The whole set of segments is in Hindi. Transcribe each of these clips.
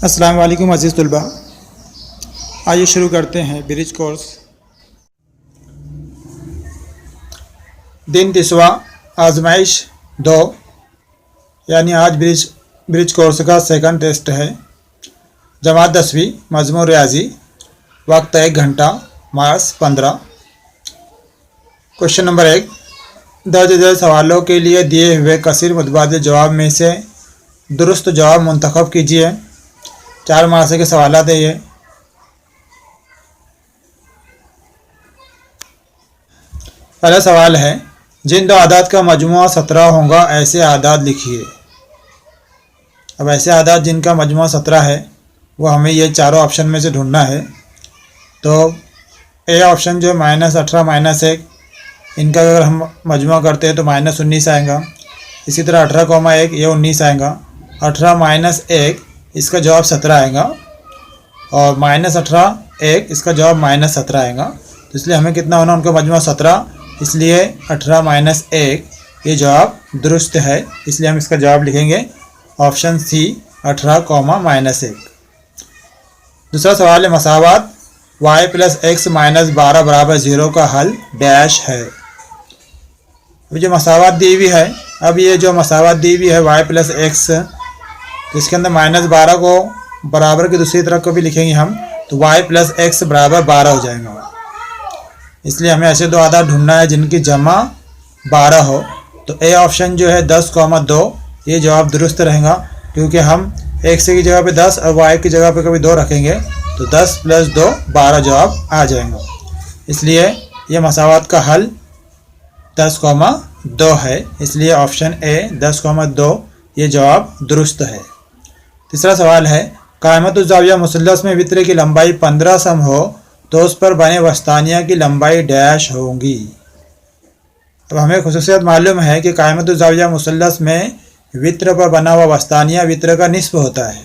अस्सलाम वालेकुम अज़ीज़ तलबा। आइए शुरू करते हैं ब्रिज कोर्स। दिन 30वां आजमाइश 2 यानी आज ब्रिज कोर्स का सेकंड टेस्ट है। जमात 10वीं मजमून रियाजी। वक्त 1 घंटा। मार्च 15। क्वेश्चन नंबर 1, दर्ज झेल सवालों के लिए दिए हुए कसीर मुतबादिल जवाब में से दुरुस्त जवाब मुंतखब कीजिए। 4 मार्क्स के सवाल है ये। पहला सवाल है, जिन दो आदात का मजमुआ 17 होगा ऐसे आदात लिखिए। अब ऐसे आदात जिनका मजमुआ 17 है वो हमें ये चारों ऑप्शन में से ढूंढना है। तो ए ऑप्शन जो -18 -1, इनका अगर हम मजमुआ करते हैं तो -19 आएगा। इसी तरह 18,1 ये 19 आएगा। 18 - 1 इसका जवाब 17 आएगा और -18 1 इसका जवाब -17 आएगा। तो इसलिए हमें कितना होना, उनका मजमुआ 17, इसलिए 18 - 1 ये जवाब दुरुस्त है। इसलिए हम इसका जवाब लिखेंगे ऑप्शन सी 18, -1। दूसरा सवाल है, मसावात y + x - 12 = 0 का हल डैश है। अभी जो मसावात दी हुई है, अब ये जो मसावात दी हुई है y + x, तो इसके अंदर -12 को बराबर की दूसरी तरफ को भी लिखेंगे हम, तो y + x = 12 हो जाएगा। इसलिए हमें ऐसे दो आदात ढूंढना है जिनकी जमा 12 हो। तो ए ऑप्शन जो है 10,2 ये जवाब दुरुस्त रहेगा, क्योंकि हम x की जगह पे 10 और y की जगह पे कभी 2 रखेंगे तो 10 + 2 12 जवाब आ जाएगा। इसलिए ये मसावात का हल 10,2 है। इसलिए ऑप्शन ए 10,2 ये जवाब दुरुस्त है। तीसरा सवाल है, कायमतुज़्ज़ाविया मुसल्लस में वित्र की लंबाई 15 सम हो तो उस पर बने वस्तानिया की लंबाई डैश होगी। अब हमें खुसूसियत मालूम है कि कायमतुज़्ज़ाविया मुसल्लस में वित्र पर बना हुआ वस्तानिया वित्र का निस्फ होता है।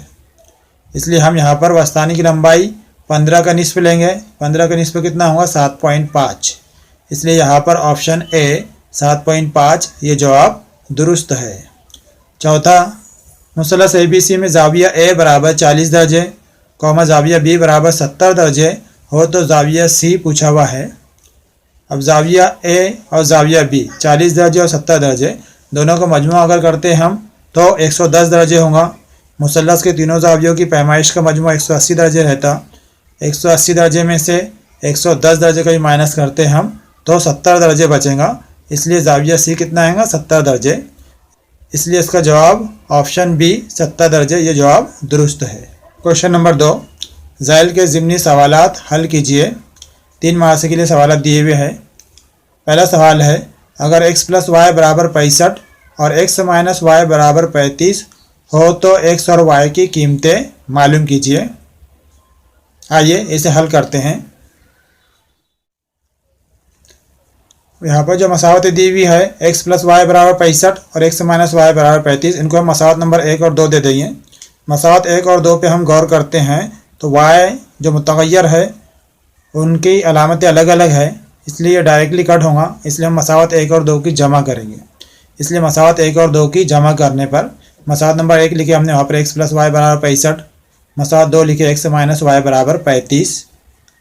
इसलिए हम यहाँ पर वस्तानी की लंबाई 15 का निस्फ लेंगे। 15 का निस्फ कितना होगा, 7.5। इसलिए यहाँ पर ऑप्शन ए 7.5 ये जवाब दुरुस्त है। चौथा, मुसल्लस ABC में ज़ाविया A = 40 दर्जे, ज़ाविया B = 70 दर्जे हो तो ज़ाविया C पूछा हुआ है। अब ज़ाविया A और ज़ाविया B 40 दर्जे और 70 दर्जे दोनों का मजमुआ अगर करते हम तो 110 दर्जे होगा। मुसल्लस के तीनों ज़ावियों की पैमाइश का मजमुआ 180 दर्जे रहता। 180 दर्जे में से 110 दर्जे का भी माइनस करते हम तो 70 दर्जे बचेगा। इसलिए ज़ाविया C कितना आएगा, 70 दर्जे। इसलिए इसका जवाब ऑप्शन बी 70 दर्जे ये जवाब दुरुस्त है। क्वेश्चन नंबर 2, ज़ैल के ज़िमनी सवालात हल कीजिए। 3 मार्क्स के लिए सवाल दिए हुए हैं। पहला सवाल है, अगर x + y = 65 और x - y = 35 हो तो x और y की कीमतें मालूम कीजिए। आइए इसे हल करते हैं। यहाँ पर जो मसावत दी हुई है x + y = 65 और x - y = 35, इनको हम मसावत नंबर 1 और 2 दे देंगे। मसावत 1 और 2 पे हम गौर करते हैं तो y जो मुतग़य्यर है उनकी अलामतें अलग अलग है, इसलिए ये डायरेक्टली कट होगा। इसलिए हम मसावत 1 और 2 की जमा करेंगे। इसलिए मसावत 1 और 2 की जमा करने पर मसावत नंबर 1 लिखे हमने वहाँ पर x + y = 65, मसावत 2 लिखे x - y = 35।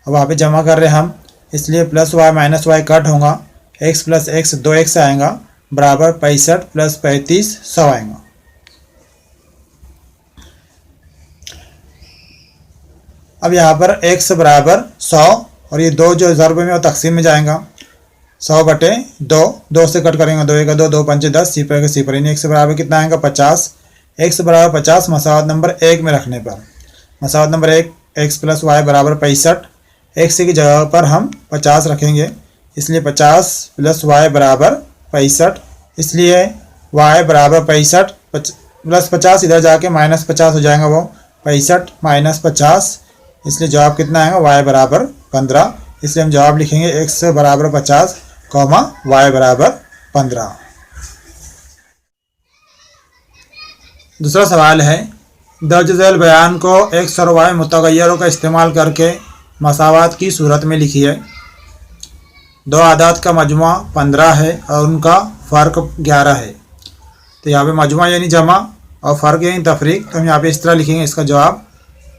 अब वहाँ पर जमा कर रहे हम, इसलिए +y - y कट होगा। x + x 2x आएगा बराबर 65 + 35 100 आएगा। अब यहाँ पर x बराबर 100 और ये 2 जो ज़र्ब में वो तकसीम में जाएगा। 100/2, 2 से कट करेंगे, 2 1 2, 2 5 10, सिफर का सिफर, यानी x बराबर कितना आएगा, 50। x बराबर 50 मसावत नंबर 1 में रखने पर, मसावत नंबर 1 x + y = 65, x की जगह पर हम 50 रखेंगे। इसलिए 50 + y = 65। इसलिए y = 65 + 50 इधर जाके -50 हो जाएगा, वो 65 - 50। इसलिए जवाब कितना आएगा, y = 15। इसलिए हम जवाब लिखेंगे x = 50, y = 15। दूसरा सवाल है, दर्ज झेल बयान को x और y मुतग़य्यरों का इस्तेमाल करके मसावात की सूरत में लिखिए। 2 आदात का मजमुआ 15 है और उनका फ़र्क 11 है। तो यहाँ पे मजमुआ यानी जमा और फ़र्क यानी तफरीक, तो हम यहाँ पे इस तरह लिखेंगे इसका जवाब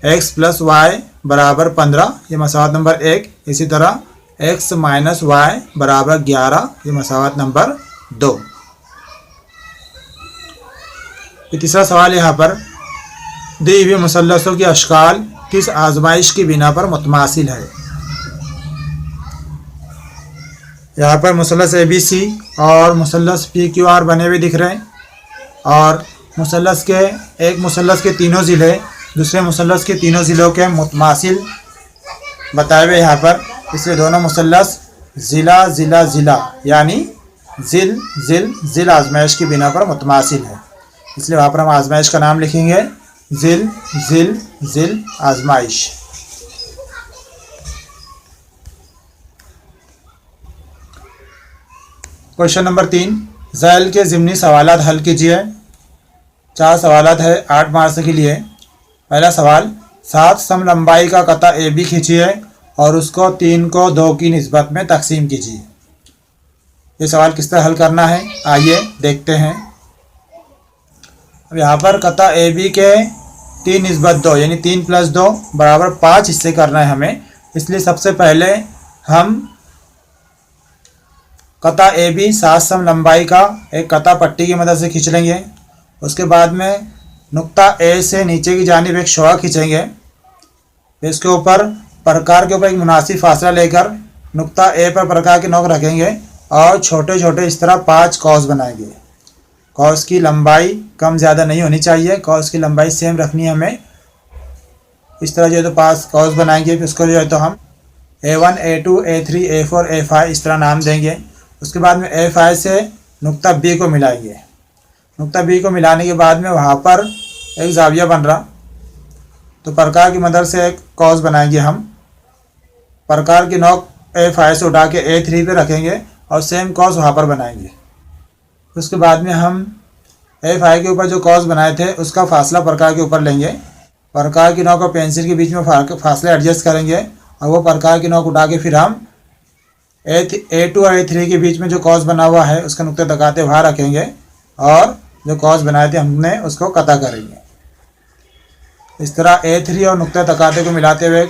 x प्लस वाई बराबर 15, ये मसावत नंबर 1। इसी तरह x माइनस वाई बराबर 11, ये मसावत नंबर 2। तीसरा सवाल यहाँ पर, दी हुए मुसल्लसों की अशकाल किस आजमाइश की बिना पर मुतमासिल है। यहाँ पर मुसल्लस ABC और मुसल्लस PQR बने हुए दिख रहे हैं, और एक मुसल्लस के तीनों ज़िले दूसरे मुसल्लस के तीनों ज़िलों के मुतमासिल बताए हुए यहाँ पर, इसलिए दोनों मुसल्लस ज़िला ज़िला ज़िला यानी ज़िल ज़िल ज़िल आजमाइश की बिना पर मुतमासिल है, इसलिए वहाँ पर हम आजमाइश का नाम लिखेंगे ज़िल ज़िल ज़िल आजमाइश। क्वेश्चन नंबर 3, ज़ैल के ज़िमनी सवालात हल कीजिए। 4 सवालात है 8 मार्क्स के लिए। पहला सवाल, 7 सम लंबाई का कता AB खींचिए और उसको 3 को 2 की निस्बत में तकसीम कीजिए। ये सवाल किस तरह हल करना है, आइए देखते हैं। अब यहाँ पर कता AB के 3 निस्बत 2 यानी 3 प्लस 2 बराबर 5 हिस्से करना है हमें, इसलिए सबसे पहले हम कता AB 7 सम लंबाई का एक कता पट्टी की मदद से खींच लेंगे। उसके बाद में नुक्ता A से नीचे की जानिब एक शौआ खींचेंगे, इसके ऊपर प्रकार के ऊपर एक मुनासिब फासला लेकर नुक्ता A पर प्रकार की नोक रखेंगे और छोटे छोटे इस तरह 5 कॉस बनाएंगे। कॉस की लंबाई कम ज़्यादा नहीं होनी चाहिए, कॉस की लंबाई सेम रखनी है हमें। इस तरह जो है तो 5 कॉस बनाएंगे, फिर उसको जो है तो हम A1 A2 A3 A4 A5 इस तरह नाम देंगे। उसके बाद में A5 से नुक्ता B को मिलाएंगे। नुक्ता B को मिलाने के बाद में वहाँ पर एक जाविया बन रहा, तो प्रकार की मदद से एक कॉस बनाएंगे हम। प्रकार की नोक A5 से उठा के A3 पे रखेंगे और सेम कॉस वहाँ पर बनाएंगे। उसके बाद में हम A5 के ऊपर जो कॉस बनाए थे उसका फासला प्रकार के ऊपर लेंगे। प्रकार की नोक और पेंसिल के बीच में फासले एडजस्ट करेंगे और वो प्रकार की नोक उठा के फिर हम A2 और A3 के बीच में जो कॉस बना हुआ है उसका नुक्ते तकाते वहाँ रखेंगे और जो कॉस बनाए थे हमने उसको कता करेंगे। इस तरह A3 और नुक्ते तकाते को मिलाते हुए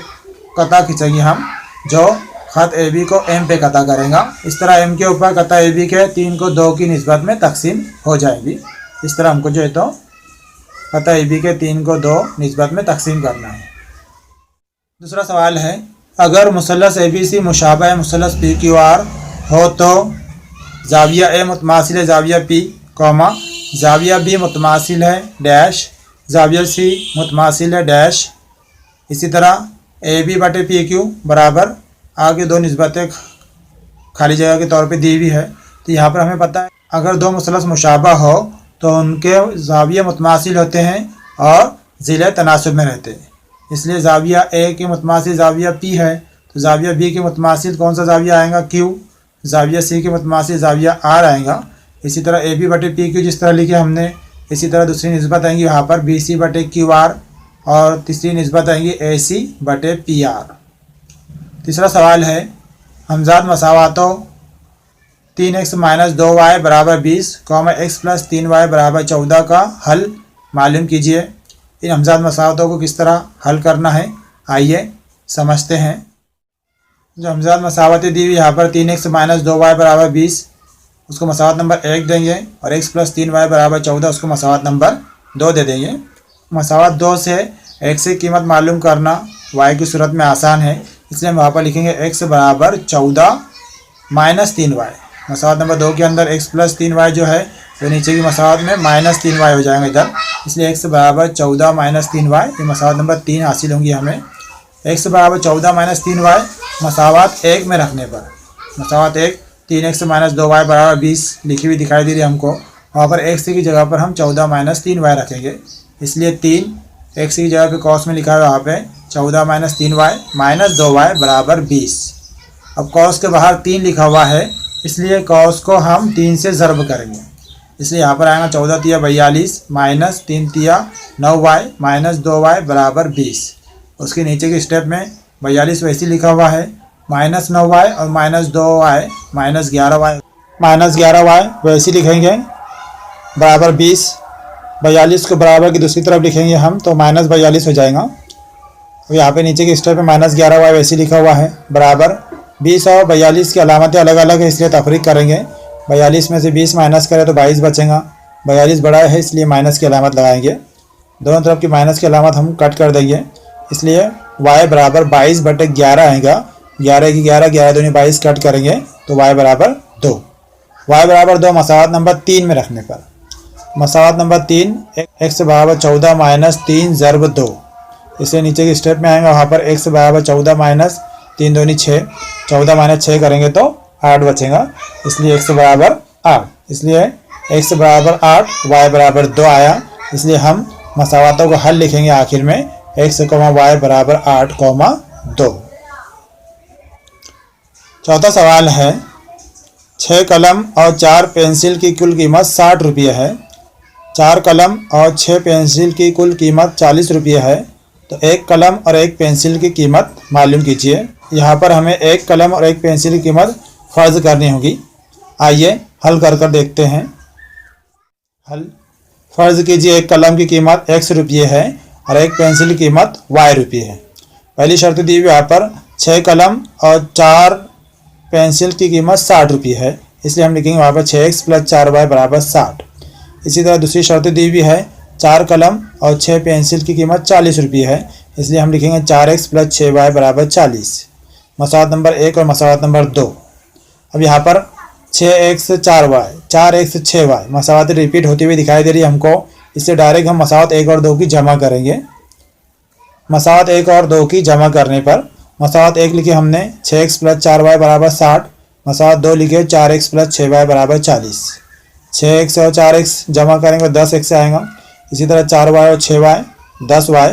कता खींचेंगे हम, जो ख़त AB को M पे कता करेगा। इस तरह M के ऊपर कता AB के 3 को 2 की निस्बत में तकसीम हो जाएगी। इस तरह हमको जो है तो कता AB के 3 को 2 निस्बत में तकसीम करना है। दूसरा सवाल है, अगर मुसल्लस ABC मुशाबह मुसल्लस PQR हो तो जाविया A मुतमासिल है जाविया P, जाविया B मुतमासिल है डैश, जाविया C मुतमासिल है डैश। इसी तरह AB बटे PQ बराबर आगे 2 निस्बतें खाली जगह के तौर पे दी हुई है। तो यहाँ पर हमें पता है अगर 2 मुसल्लस मुशाबह हो तो उनके जाविया मुतमासिल होते हैं और ज़िले तनासुब में रहते हैं, इसलिए जाविया A के मुतमासिल जाविया P है तो जाविया B के मुतमासिल कौन सा जाविया आएगा Q, जाविया C के मुतमासिल जाविया R आएगा। इसी तरह AB बटे PQ जिस तरह लिखे हमने, इसी तरह दूसरी निस्बत आएंगी यहाँ पर BC बटे QR और तीसरी निस्बत आएंगी AC बटे PR। तीसरा सवाल है, हमजाद मसावातों 3x माइनस 2y बराबर 20, x प्लस 3y बराबर 14 का हल मालूम कीजिए। इन हमजाद मसावतों को किस तरह हल करना है, आइए समझते हैं। जो हमजाद मसावतें दी हुई यहाँ पर 3x माइनस 2y बराबर 20, उसको मसावत नंबर 1 देंगे और x प्लस 3y बराबर 14 उसको मसावत नंबर 2 दे देंगे। मसावत 2 से x की कीमत मालूम करना y की सूरत में आसान है, इसलिए हम वहाँ पर लिखेंगे x बराबर 14 माइनस 3y। मसावत नंबर 2 के अंदर x प्लस 3y जो है तो नीचे की मसावत में माइनस 3y हो जाएगा इधर, इसलिए x बराबर 14 माइनस 3y, ये मसावत नंबर 3 हासिल होंगी हमें। x बराबर 14 माइनस 3y मसावत 1 में रखने पर मसावत 1 3x माइनस 2y बराबर 20 लिखी हुई दिखाई दे रही है हमको, वहाँ पर x की जगह पर हम 14 माइनस 3y रखेंगे, इसलिए 3 x की जगह पे कॉस में लिखा है वहाँ पे 14 माइनस 3y माइनस 2y बराबर 20। अब कॉस के बाहर 3 लिखा हुआ है, इसलिए कॉस को हम 3 से ज़र्ब करेंगे, इसलिए यहाँ पर आएगा 14 तिया 42 माइनस 3 तिया 9y माइनस 2y बराबर 20। उसके नीचे के स्टेप में 42 वैसे लिखा हुआ है, माइनस 9y और माइनस 2y माइनस 11y वैसे लिखेंगे बराबर 20। 42 को बराबर की दूसरी तरफ लिखेंगे हम तो माइनस 42 हो जाएगा। अब यहाँ पे नीचे के स्टेप में -11y वैसे लिखा हुआ है बराबर 20 और 42 की अलामतें अलग अलग है इसलिए तफरीक करेंगे। 42 में से 20 माइनस करें तो 22 बचेगा। 42 बड़ा है इसलिए माइनस की अलामत लगाएंगे। दोनों तरफ की माइनस की अलामत हम कट कर देंगे, इसलिए y बराबर 22/11 आएगा। 11 की 11, 11 दूनी 22 कट करेंगे तो y बराबर 2। y बराबर 2 मसावत नंबर 3 में रखने पर मसावत नंबर 3 x बराबर 14 माइनस 3 ज़र्ब 2। इसलिए नीचे के स्टेप में आएगा, वहाँ पर x बराबर 14 माइनस 3 दूनी 6, 14 माइनस 6 करेंगे तो 8 बचेगा, इसलिए x बराबर 8। इसलिए x बराबर 8, y बराबर 2 आया। इसलिए हम मसावतों को हल लिखेंगे आखिर में x, y बराबर 8, 2। चौथा सवाल है 6 कलम और 4 पेंसिल की कुल कीमत 60 रुपये है। 4 कलम और 6 पेंसिल की कुल कीमत 40 रुपये है, तो 1 कलम और 1 पेंसिल की कीमत मालूम कीजिए। यहाँ पर हमें 1 कलम और 1 पेंसिल की कीमत फ़र्ज करनी होगी। आइए हल कर देखते हैं। हल फ़र्ज़ कीजिए 1 कलम की कीमत x रुपये है और 1 पेंसिल की कीमत y रुपये है। पहली शर्त दी हुई यहाँ पर 6 कलम और 4 पेंसिल की कीमत 60 रुपये है, इसलिए हम लिखेंगे वहाँ पर 6x + 4y बराबर 60। इसी तरह दूसरी शर्त दी हुई है 4 कलम और 6 पेंसिल की कीमत 40 रुपये है, इसलिए हम लिखेंगे 4x + 6y बराबर 40। मसावत नंबर 1 और मसावत नंबर 2। अब यहाँ पर 6x 4y, 4x 6y मसावत repeat होती हुई दिखाई दे रही है हमको, इससे डायरेक्ट हम मसावत 1 और 2 की जमा करेंगे। मसावत 1 और 2 की जमा करने पर मसावत 1 लिखे हमने 6x + 4y बराबर 60, मसावत 2 लिखे 4x + 6y बराबर 40। 6x और 4x जमा करेंगे 10x आएगा। इसी तरह 4y और 6y 10y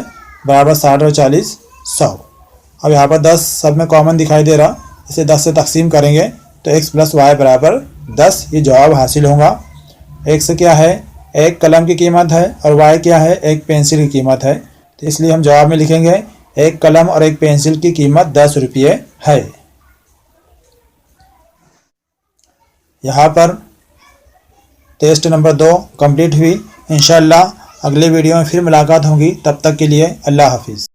बराबर 60 और 40 100। अब यहाँ पर 10 सब में कॉमन दिखाई दे रहा, इसे 10 से तकसीम करेंगे तो x + y बराबर 10, ये जवाब हासिल होगा। x क्या है, 1 कलम की कीमत है और y क्या है, 1 पेंसिल की कीमत है, तो इसलिए हम जवाब में लिखेंगे 1 कलम और 1 पेंसिल की कीमत 10 रुपये है। यहाँ पर टेस्ट नंबर 2 कंप्लीट हुई। इंशाअल्लाह अगले वीडियो में फिर मुलाकात होगी, तब तक के लिए अल्लाह हाफिज़।